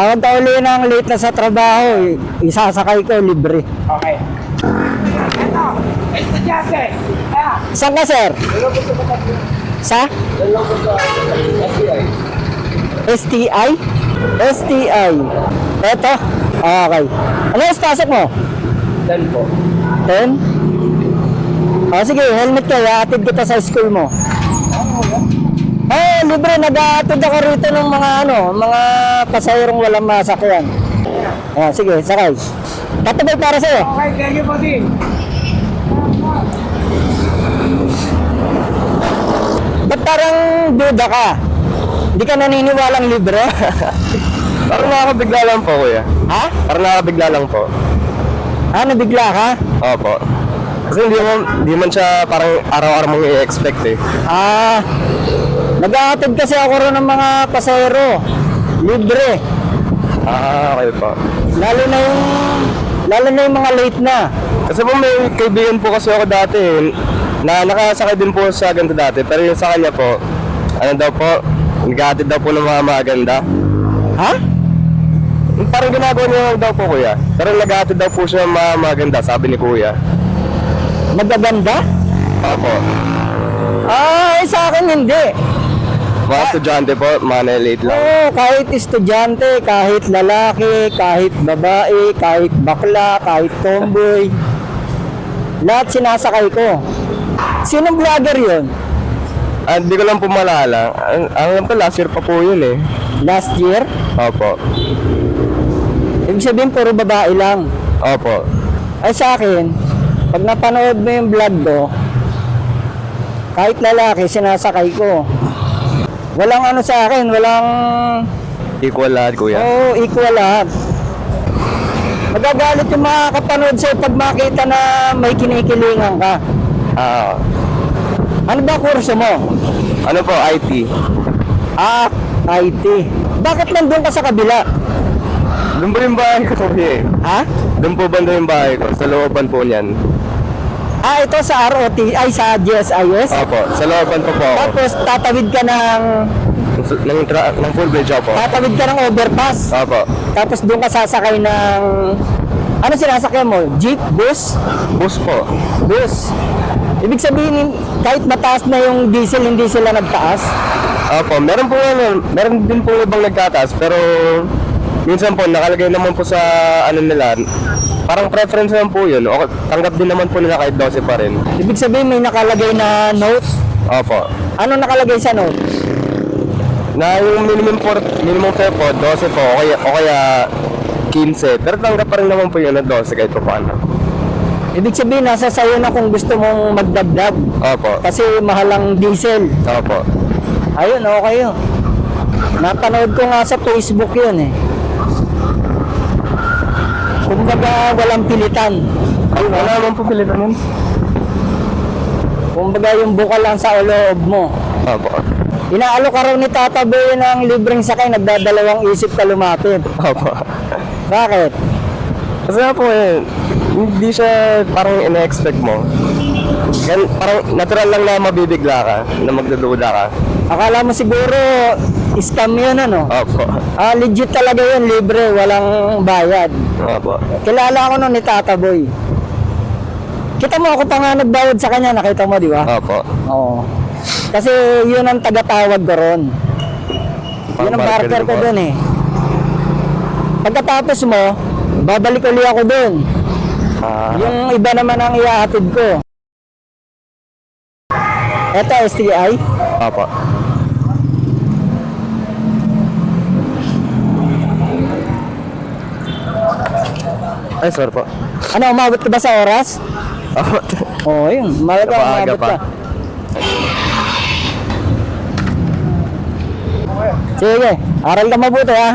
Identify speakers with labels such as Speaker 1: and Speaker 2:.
Speaker 1: Tawag ka uli ng late na sa trabaho, isasakay ko, libre.
Speaker 2: Okay. Ito, estudyante.
Speaker 1: Saan ka, sir? Sa? STI? STI. Eto? Okay. Ano yung pasok mo?
Speaker 2: 10 po.
Speaker 1: 10? Sige, helmet ka. Iatid kita sa school mo. Libre. Nag-aatid ako rito ng mga mga pasahirong walang masakyan. Sige, sakay. Tatabay para sa'yo.
Speaker 2: Okay, thank you po din.
Speaker 1: Ba't parang duda ka? Hindi ka naniniwalang libre?
Speaker 3: Parang nakakabigla lang po, kuya.
Speaker 1: Ha?
Speaker 3: Parang nakakabigla lang po.
Speaker 1: Nabigla ka?
Speaker 3: Opo. Kasi hindi man siya parang araw-araw mong i-expect eh.
Speaker 1: Nag-aatid kasi ako rin ng mga pasahero. Libre.
Speaker 3: Okay po.
Speaker 1: Lalo na yung mga late na.
Speaker 3: Kasi po may kaibigan po kasi ako dati na nakasakay din po sa ganito dati. Pero yung sa kanya po, ano daw po, nag-aatid daw po ng mga maganda.
Speaker 1: Ha?
Speaker 3: Parang ginagawa niya daw po, kuya. Pero nag-aatid daw po siya ng mga maganda, sabi ni kuya.
Speaker 1: Magaganda?
Speaker 3: Opo.
Speaker 1: Sa akin hindi.
Speaker 3: Mga estudyante po, mga late lang.
Speaker 1: Oo, kahit estudyante, kahit lalaki, kahit babae, kahit bakla, kahit tomboy. Lahat sinasakay ko. Sinong vlogger yun?
Speaker 3: Hindi ko lang po malala. Alam ko last year pa po yun eh.
Speaker 1: Last year?
Speaker 3: Opo.
Speaker 1: Ibig sabihin, puro babae lang.
Speaker 3: Opo.
Speaker 1: Sa akin, pag napanood mo yung vlog ko, kahit lalaki, sinasakay ko. Walang sa akin, walang...
Speaker 3: Equal lahat, kuya.
Speaker 1: Oo, equal lahat. Magagalit yung mga kapanood sa'yo pag makita na may kinikilingan ka. Ano ba kurso mo?
Speaker 3: Ano po, IT.
Speaker 1: IT. Bakit nandun ka sa kabila?
Speaker 3: Doon po yung bahay ko, kuya eh.
Speaker 1: Ha?
Speaker 3: Doon po banda yung bahay ko, sa looban po niyan.
Speaker 1: Ito sa ROT, sa GSIS?
Speaker 3: Opo, sa looban po ako.
Speaker 1: Tapos tatawid ka ng
Speaker 3: Ng full bridge ako.
Speaker 1: tatawid ka ng overpass.
Speaker 3: Opo.
Speaker 1: Tapos doon ka sasakay ng... Ano sinasakyan mo? Jeep? Bus?
Speaker 3: Bus po.
Speaker 1: Bus. Ibig sabihin, kahit mataas na yung diesel, hindi sila nagtaas?
Speaker 3: Opo, meron din po ibang nagtataas, pero minsan po nakalagay naman po sa nila, parang preference naman po yun. O, tanggap din naman po nila kahit 12 pa rin.
Speaker 1: Ibig sabihin, may nakalagay na note?
Speaker 3: Opo.
Speaker 1: Ano nakalagay sa note?
Speaker 3: Na yung minimum fare po, 12 po, o kaya 15. Pero tanggap pa rin naman po yun na 12 kahit pa paano.
Speaker 1: Ibig sabihin, nasa sayo na kung gusto mong magdagdag.
Speaker 3: Opo.
Speaker 1: Kasi mahal ang diesel.
Speaker 3: Opo.
Speaker 1: Ayun, okay yun. Napanood ko nga sa Facebook yun eh. Kumbaga, walang pilitan.
Speaker 3: Ay, wala naman po pilitan yun.
Speaker 1: Kumbaga, yung buka lang sa loob mo.
Speaker 3: Opo.
Speaker 1: Inaalok ka raw ni Tata Boy ng libreng sakay, nagdadalawang isip ka lumapit.
Speaker 3: Opo.
Speaker 1: Bakit?
Speaker 3: Kasi nga po hindi siya parang ina-expect mo. Parang natural lang na mabibigla ka, na magdududa ka.
Speaker 1: Akala mo siguro, scam yun ano?
Speaker 3: Opo.
Speaker 1: Legit talaga yun, libre, walang bayad.
Speaker 3: Opo.
Speaker 1: Kilala ko nun ni Tata Boy. Kita mo, ako pa nga nagbayad sa kanya, nakita mo, di ba?
Speaker 3: Opo.
Speaker 1: Oo. Kasi yun ang tagatawag ko ron. Yun ang barker ko dun eh. Pagkatapos mo, babalik ulit ako dun. Yung iba naman ang iaatid ko. Eto, STI?
Speaker 3: Opo. Ay, sorry po.
Speaker 1: Ano, umabot ka ba sa oras?
Speaker 3: Opo.
Speaker 1: Oo, yun. Umabot
Speaker 3: Napaaga
Speaker 1: ka.
Speaker 3: pa.
Speaker 1: Sige, aral ka mabuti ha.